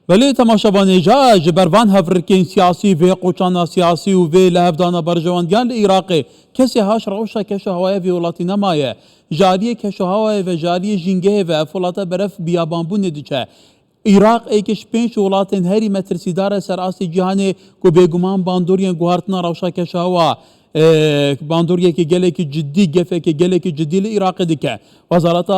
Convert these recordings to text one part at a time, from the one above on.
ولی تماشاوانه جا جبروان هفرکین سیاسی و قوچانا سیاسی و وی لهفدانا برجواندیان لعراق کسی هاش روشا کشو هوای ویولاتی نمایه جاریه کشو هوای و جاریه جنگه و افولاتا برف بیابانبون ندیچه عراق ایکش پنج ولاتن هری مترسیدار سراسی جهان کو بیگمان باندورین گوهرتنا روشا کشو هوا باندوریه که گله که جدی گفه که گله که جدی لعراق دیگه وزارت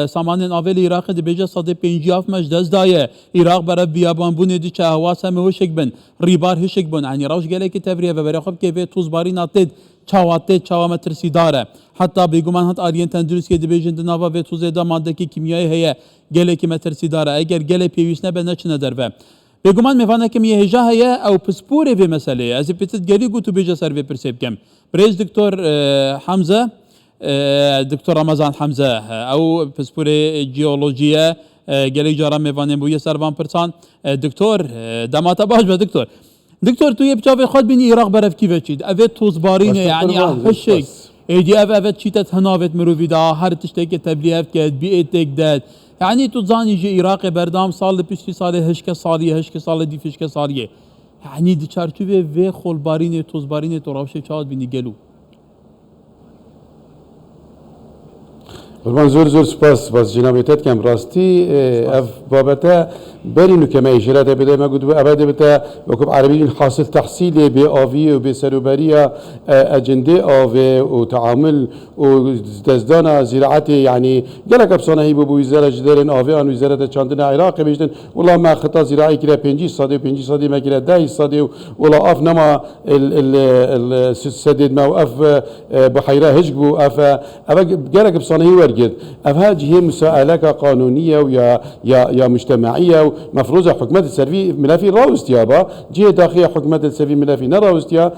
سامان آویل عراق دی بیجا صد پنجیاف مجدز دایه عراق برای بیابان بونه دی چه هواس همه هشک بن ریبار هشک بن یعنی روش گله که تفریه و برای خب که به توزباری ناتید چاواتید چاوامتر سیداره حتی بیگمان هات آریان تندرستی دی بیجند نوا و توزیدا ماده کی کیمیایی هیه گله که متر سیداره اگر گله پیویسنه به نچنه دربه بگمان میفهمه که میه هجا هیا او پسپوره في مسئله از پیتت گلی گوتو بیجا سر في پرسیب کم بريز دكتور حمزه دكتور رمضان حمزه او پسپوره جیولوژیه گلی جارا میفهمه بوی سروان پرسان دكتور دماتا باش به دكتور تو یه بچاوی خود بینی عراق برف کی وچید اوه توزبارینه یعنی هشک ایدی اوه چیتت هناوت مروفیدا هر تشتی که تبلیغ کرد بیئتک داد يعني تزاني جي عراق بردام صار بيشتي صار هشكه صاريه هشكه صار دي فشكه صاريه يعني دي چارچوبه و خلبارين توزبارين تو راوشه چاد بيني گلو قربان زور سپاس جنابیت کم راستی اف بابته برینو که ما اجرات بده ما قد ابدا بتا وكب عربيين حاصل تحصيلي بآوي وبسروبريا اجنده آوي وتعامل وتزدان زراعتي يعني قالك ابصانه هي بو وزاره جدرن آوي ان وزاره چاندن عراق بيجن والله ما خطا زراعي كده 50 صدي ما كده 10 صدي ولا اف نما السدد ما وقف بحيره هجبو اف قالك ابصانه هي ورقد اف هذه مساءله قانونيه ويا مجتمعيه مفروضة حكومة السرفي ملفي راوستيا جهة داخلية حكومة السرفي ملفي نراوستيا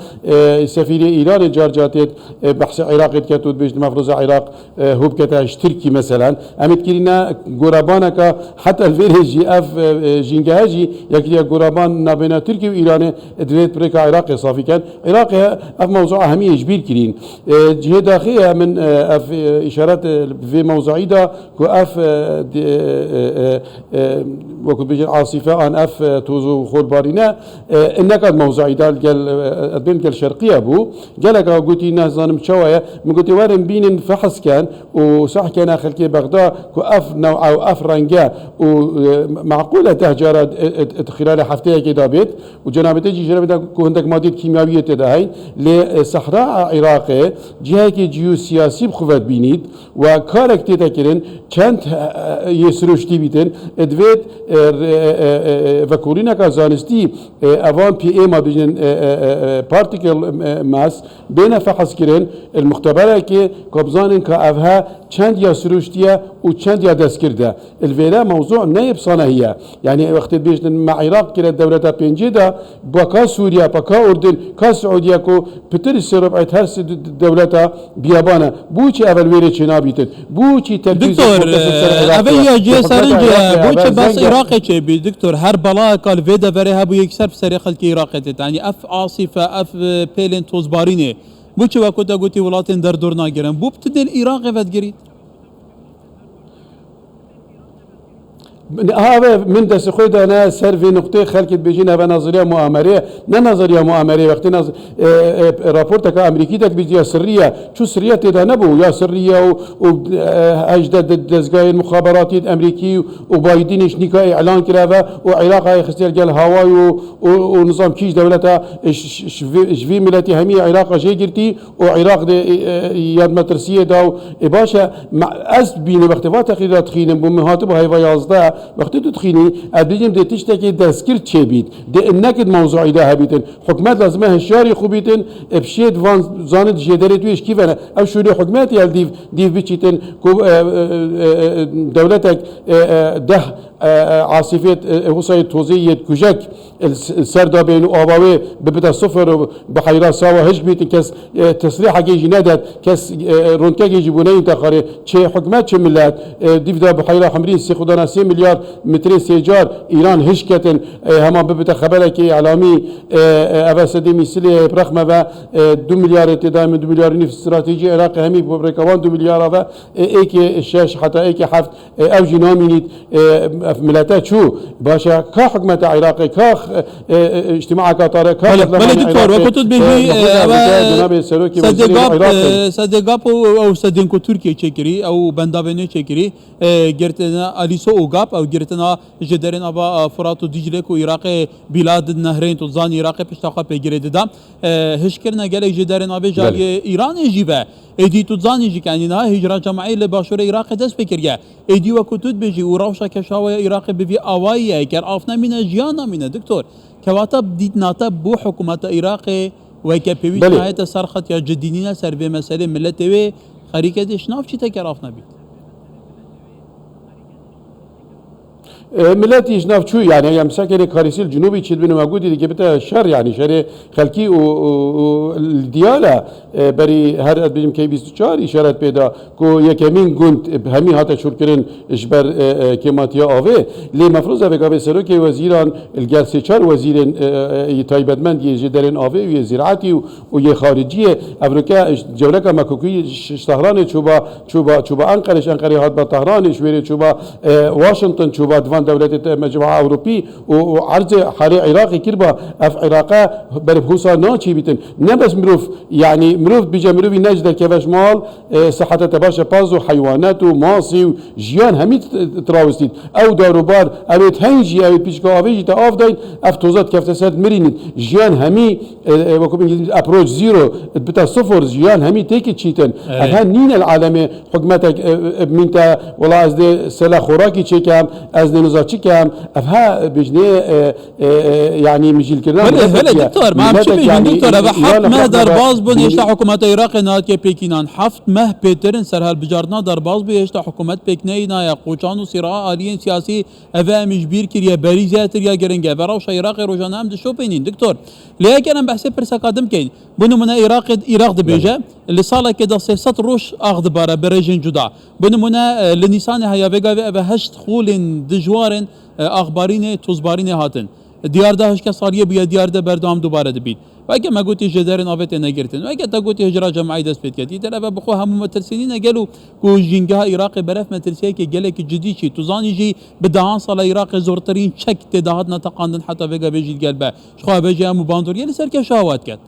سفيرية إيران جارجاتت بحث عراق كتود بيجد مفروضة عراق هوب كتاش تركي مثلا أمد كرينا قربانك حتى الفير جي اف جينجاجي يكريا قربان نابنا تركي وإيران ادريت بريكا عراق صافي كان عراق اف موضوع أهمية كبير كرين جهة داخلية من اف إشارات في موضوعي دا كو اف وكو بيجي عاصفة أن اف توزو خول بارينا انك موضوعي دا البين قال شرقية بو قالك قلتي ناس ظانم شوية من قلتي وارم بين فحص كان وصح كان خلكي بغداد كو اف نوع او اف رنجا ومعقولة تهجر خلال حفتها كده بيت وجنابتي جنابتي كو عندك مادة كيميائية تدهين لصحراء عراق جهة جيو سياسي بخوات بينيد وكارك تتكرن كانت يسروشتي بيتن ادويت وكورينا كازانستي اوان بي اي ما بيجن بارتيكل ماس بين فحص كرن المختبره كي كوبزانن كافها چند يا سروشتيه وچند يا دسكرده الفيلا موضوع نايب صناهيه يعني وقت بيجن مع عراق كده الدوله بنجيدا بكا سوريا بكا اردن كا سعوديه كو بتر سربعت هر دولتها بيابانا بوچي اول ويري چنابيت بوچي تركيز دكتور ابي جي سرنج بوچي بس عراق چه بي دكتور هر بلا قال فيدا فريها بو يكسر في سري خلك عراق يعني اف عاصفه اف بيلين توزبارينه بوچي وقتا قلتي ولاتن در دور ناگرن بو بتدل عراق فتگريت هذا من دس خود أنا سر في نقطة خلقت بيجينا بنظرية مؤامرة نظرية مؤامرة وقت رابورتك أمريكي تك بيجي سرية شو سرية تدا نبو يا سرية وأجداد دزقاي المخابرات الأمريكي وبايدينش نيكا إعلان كذا وعراق هاي خسر جال هواي ونظام كيش دولتها شفي ملتي همية عراق جي جرتي وعراق ياد مترسية داو باشا أز بين وقتها تقريبا تخين بمهاتب هاي ويازده وقتی تو تخینی ابدیم دیتیش تا که دستگیر چه بید ده نکد موضوعی ده هبیتن حکومت لازمه هشیاری خوبیتن ابشید وان زاند جدری تویش کی ونه او شوری حکومت یال دیو بیچیتن کو دولتك ده عاصفة وصاية توزية كوجك السردة بين آباوي ببدا صفر بحيرة سوا هجبيت كاس تصريح جيجي نادت كاس رونكا جيجي بنين تخاري شيء حكمات شيء ملات ديفدا بحيرة حمرين سيخدانا 3 مليار متر سيجار إيران هشكتن هما ببدا خبرك إعلامي أبا سدي مثل برخمة و 2 مليار تدايم 2 مليار في استراتيجية العراق همي ببريكوان 2 مليار و ايك الشاش حتى ايك حفت او جنامينيت ملتات شو باشا كا حكومة عراقي كا اجتماع قطر كا بله دكتور وكنت بيجي صدقاب او صدقكو تركيا تشكري او بندابني تشكري جرتنا اليسو اوغاب او جرتنا جدرنا ابا فرات ودجله كو عراق بلاد النهرين تزان عراق بشتاقه بيجريد دا هشكرنا قال جدرنا ابي جاي ايران يجيبه ايدي تزان يجي يعني نا هجره جماعي لباشور عراق دست بكريا ايدي وكنت بيجي وراوشا كشاوي عراق بفي اواي كر افنا من جيانا من دكتور كواتب ديت ناتب بو حكومه عراق وكبيوي نهايه سرخت يا جدينينا سرفي مساله ملتوي خريكه شناف شي تكرافنا بيت ملتي جناف شو يعني يا مساكن كاريسي الجنوبي تشد بينه موجود اللي جبتها شر يعني شر خلكي والدياله بري هر بيجم كي 24 اشارات بيدا كو يكمين قلت همي هاتا شركرين اجبر كيماتيا اوي لي مفروض بقى سروكي وزيران الجلسه چار وزيرين تايبدمند يجدرين اوي وزراعتي ويا خارجيه افريقيا جولك مكوكي شهران شوبا انقره هات بطهران شويري شوبا واشنطن شوبا دولة مجموعة أوروبي وعرض حالي عراقي كربا اف عراقا بربحوسا ناچي بيتن نبس مروف يعني مروف بيجا مروفي نجده كيفاش مال صحة تباشا بازو حيوانات وماصي وجيان همي تراوستيد او داروبار او تهنجي او بيشكا اويجي تا اف داين اف توزات كفتسات مرينيد جيان همي وكم ابروش زيرو بتا صفر جيان همي تيكي تشيتن هان نين العالمي حكمتك منتا والله از دي سلا خوراكي تشيكام از نزاچی کم افها بجنه يعني مجيل كرنا بله دكتور ما عم شبه دكتور افا حفت مه درباز بون يشتا حكومة عراق ناكي بيكينان حفت مه بيترن سر هالبجارنا درباز بو يشتا حكومة بيكنينا يا قوچان و صراع آليين سياسي افا مجبير كريا بريزاتر يا گرنگه افا روش عراق روجانا هم دشو بينين دكتور ليه كان بحثي برسا قادم كين بونو منا عراق دبيجه اللي صالة كده 600 روش اخذ بارا بريجين جدا بونو منا لنيسان هيا فيغا افا هشت خولين دجوارن اخبارين توزبارين هاتن ديار ده هشكا صاريه بيا ديار ده بردام دوباره دبيت واجا ما قلت جدارن افت نگرتن واجا تا قلت هجره جماعي دست بيت كتي ترى بخو هم مترسينين قالوا كو جينجها عراق برف مترسيه كي قالك جدي شي توزاني جي بدهان صال عراق زورترين شك تدهاتنا تقاندن حتى فيجا بيجي قلبه شخوا بيجي ام باندور يلي سر كشاوات كات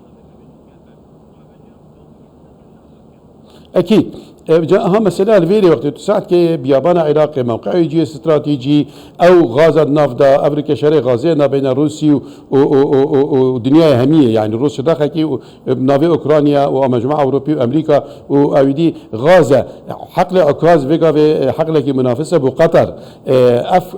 اكيد اهم مسألة الفيري وقت تساعد كي بيابان عراق موقعي جي استراتيجي او غازة نافدا افريقيا شرق غازينا بين روسي ودنيا همية يعني روسيا داخل كي نافي اوكرانيا ومجموعة اوروبي وامريكا واودي غازة حقل عكاز فيغا في حقل كي منافسة بقطر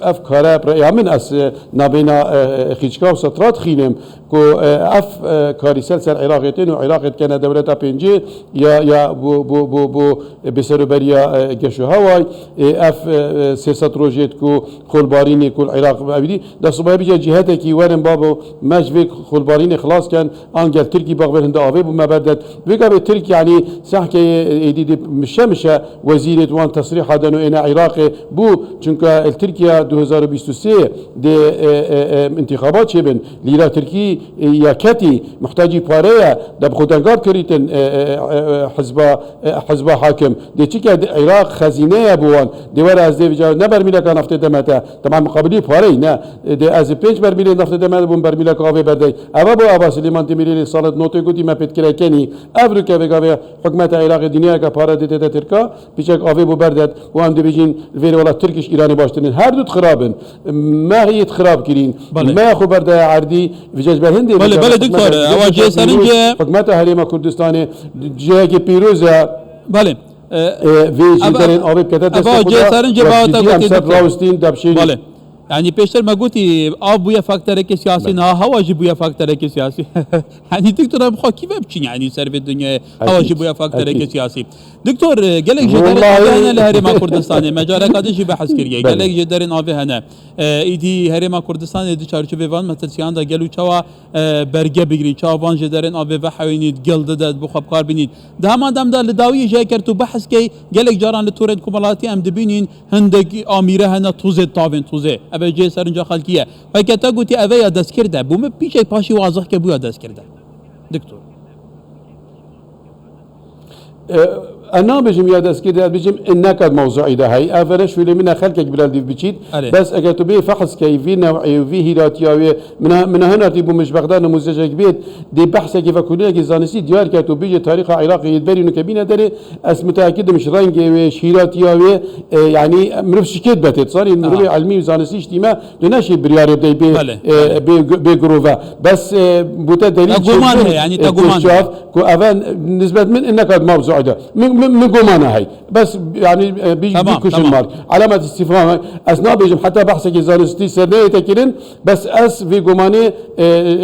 اف كارا من اس نابينا خيشكا وسترات خينم كو اف كاريسل سر عراقيتين وعراق كان دولة بنجي يا بو بسروبريا جشو هواي اف سياسات روجيت كو خلباريني كل العراق ابدي ده صباح بيجي جهات كي ورن بابو ماجفيك خلباريني خلاص كان انجل تركي باغبر هند اوي بما بدت فيغا تركي يعني صح كي دي مش وزيره وان تصريح هذا انه انا عراقي بو چونك تركيا 2023 دي انتخابات شبن ليرا تركي يا كاتي محتاجي باريا ده بخدنقاب كريتن حزب حاكم دي تشيكا عراق خزينه بوان دي ورا از دي نبر ميلا نفط دمتا طبعا مقابلي باري نا دي از بينج برميل نفط دمتا بون برميلا كافي بدي ابو ابا سليمان تميري صالت نوتي قدي ما بتكرا كني افريكا بيغا حكومه عراق الدنيا کا پارا دي تركا بيچك افي بو بردت وام دي بيجين الفير ولا تركيش ايراني باشتنين هر دو خرابن ما هي خراب كرين ما خبر ده عردي فيجاج برهندي بله دكتور اواجه سرنج حكومه حريم كردستان جاي بيروزا بله ویجی درین آبی کدت بله يعني بيشتر ما قلتي اب بويا فاكتور كي سياسي نا هواجي بويا فاكتور كي سياسي يعني دكتور بخو كيف بتشين يعني سر في الدنيا هواجي بويا فاكتور كي سياسي دكتور قالك جدار انا لهرم كردستان مجال قادش بحث كريه قالك جدار نافي هنا ايدي هرم كردستان دي چارچوبه وان متسيان دا گلو چوا برگه بگیری چوا وان جدارن آبی و حوینید گلد داد بخواب کار بینید ده هم آدم دا لداوی جای کرد تو بحث کی گلک جاران لتورد کمالاتی ام دبینین هندگ آمیره هنا توزه تاوین توزه ابي جي سرنجا خلقيه فكتا قلتي ابي دست كرده بوم بيشي باشي واضح كبويا دست كرده دكتور انا بجم يا دس كده بجم انك موضوعي ده هي افرش في من خلقك بلاد بتشيد ألي. بس اجا تبي فحص كيفي نوعي وفي هيراتياوي من هنا تبو مش بغداد نموذج كبير دي بحث كيف كلنا جزانسي ديار كاتو بيجي تاريخ عراقي يدبري انه كبينه دري اس متاكد مش رنج هيراتياوي يعني مرف شكيت بتت صار المروي علمي وزانسي اجتماع دناشي بريار بدي بجروفا بس بوتا دليل تقومان يعني تقومان كو افان نسبه من انك موضوع ده من قومانا هاي بس يعني بيجي كوش المال علامة استفهام اثناء بيجم حتى بحثك زانستي سرنيه تكرين بس اس في قوماني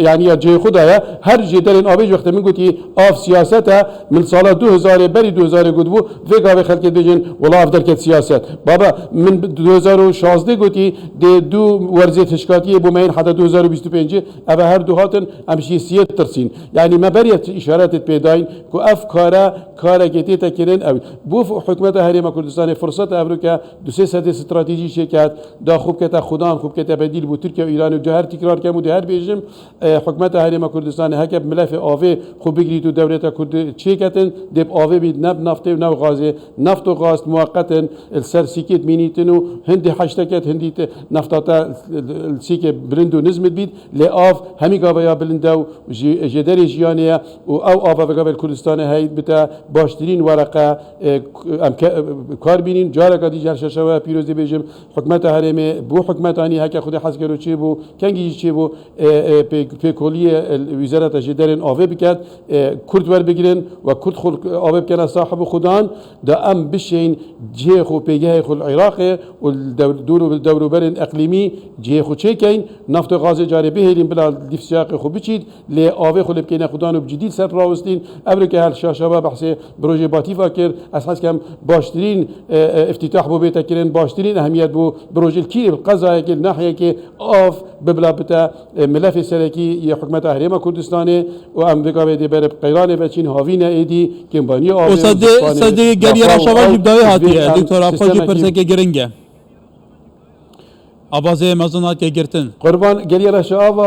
يعني جي خدايا هر جدال ابيج وقت من قلتي اف سياستها من سال 2000 بري 2000 قدبو في قابل خلق بيجن والله افضل كت سياست بابا من 2016 قلتي دي دو ورزه تشكاتيه بومين حتى 2025 ابا هر دو هاتن امشي سيت ترسين يعني ما بريت اشارات بيداين كو افكارا كارا جتي تكرين او بو حكومت هرم كردستان فرصت امریکا دو سه سد استراتژی شرکت دا خوب کتا خودان خوب کتا بدیل بو ترکیه و ایران و جهر تکرار کم و جهر بیجم حکومت هرم کردستان هک ملف آوه خوب بگیری تو دولت کرد چه کتن دب آوه بید نب نفت و نو غازه نفت و غاز موقتا السر سیکت مینیتن و هندی حشتکت هندی نفتاتا السیک برندو نزمت بید لآف همی قابیا بلندو جدری جیانه و او آوه قابل کردستان هاید بتا باشترین ورقه کار بینین جارا کدی جر ششوا پیروزی بیجم حکمت هرمه بو حکمت آنی هک خود حس کرو چی بو کنگی چی بو په کلیه وزارت جدرن آوه بکد کرد ور بگیرن و کرد خود آوه بکنه صاحب خودان دا ام بشین جه خو پیگه خو العراق و دور برن اقلیمی جه خو چه کین نفت و غاز جاری بهرین بلا دیفسیاق خو بچید لی آوه خو بکنه خودان و بجدید سر راوستین ابرک هر شاشوا بحث پروژه باتی فکر اساس کم باشترین افتتاح بو بيتا كرين باشترين اهميات بو بروج الكيري بالقضايا كل ناحيه كي اوف ببلا بتا ملف سلكي يا حكومه اهريما كردستاني وامريكا بدي برب قيران بچين هاوينا ايدي كمباني او صدق قال يا شباب بدايه هاتيه دكتور افاجي برسكي جرينجا ابازي مزونات كيرتن قربان قال يا شباب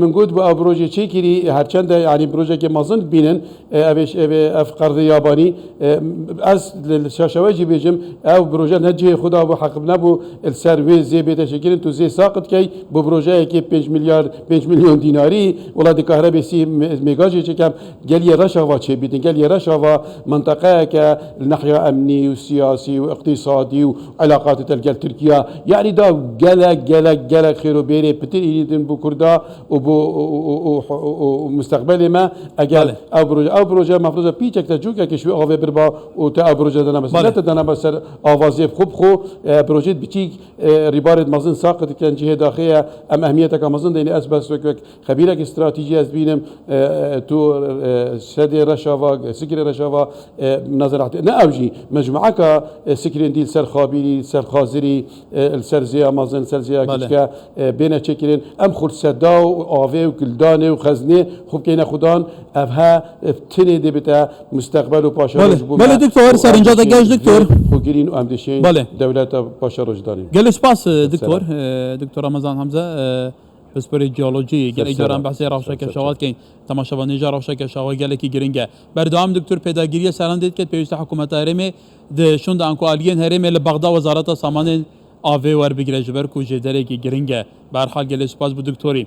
من قد بقى بروجي تشيكري هرچند يعني بروجي که مازن بینن اوش اف قرض ياباني از الشاشواجي بيجم او بروجي نجي خدا ابو حق نبو السروي زي بيت شكل تو زي ساقط كي ببروجي كي 5 مليون ديناري ولا دي كهرباء سي ميجاجي كم قال لي رشاوا تشي بيتن قال لي رشاوا منطقه كالناحيه امني وسياسي واقتصادي وعلاقات تلقى تركيا يعني دا قلق خير بيري يريدن بكردا ومستقبل ما اجل او بروجه مفروض بيچك تجوك كشوي اوه بربا وتا بروجه دنا بس لا تدنا بس اوازي خوب خو بروجه بيچيك ريبارد مازن ساقط كان جهه داخليه ام اهميتك مازن دني اسبس خبيرك استراتيجيه بينم تو سدي رشاوا سكر رشاوا نظرات ناوجي مجموعه سكرين ديل سر خابيري سر خازري السر زي مازن سر زي كشكا بين شكلين ام خود صدا و آوه و گلدانه و خزنه خوب که خودان افها تنه دی بتا مستقبل و پاشا روش بومه بله دکتور سر اینجا تا گشت دکتور خوگیرین و امدشین دولت پاشا روش داریم گل سپاس دکتور دکتور رمضان حمزه بسپری جیولوژی گل ایجاران بحثی روشا کشاوات کن تماشاوانی جا روشا کشاوات گل کی گرینگه بردام دکتور پیداگیری سران دید که پیوست حکومت هرمه شوند انکو آلیین هرمه لبغدا وزارت سامان آوه ور بگیره جبر کو جدره کی گرینگه به هر حال گل سپاس بو دکتوری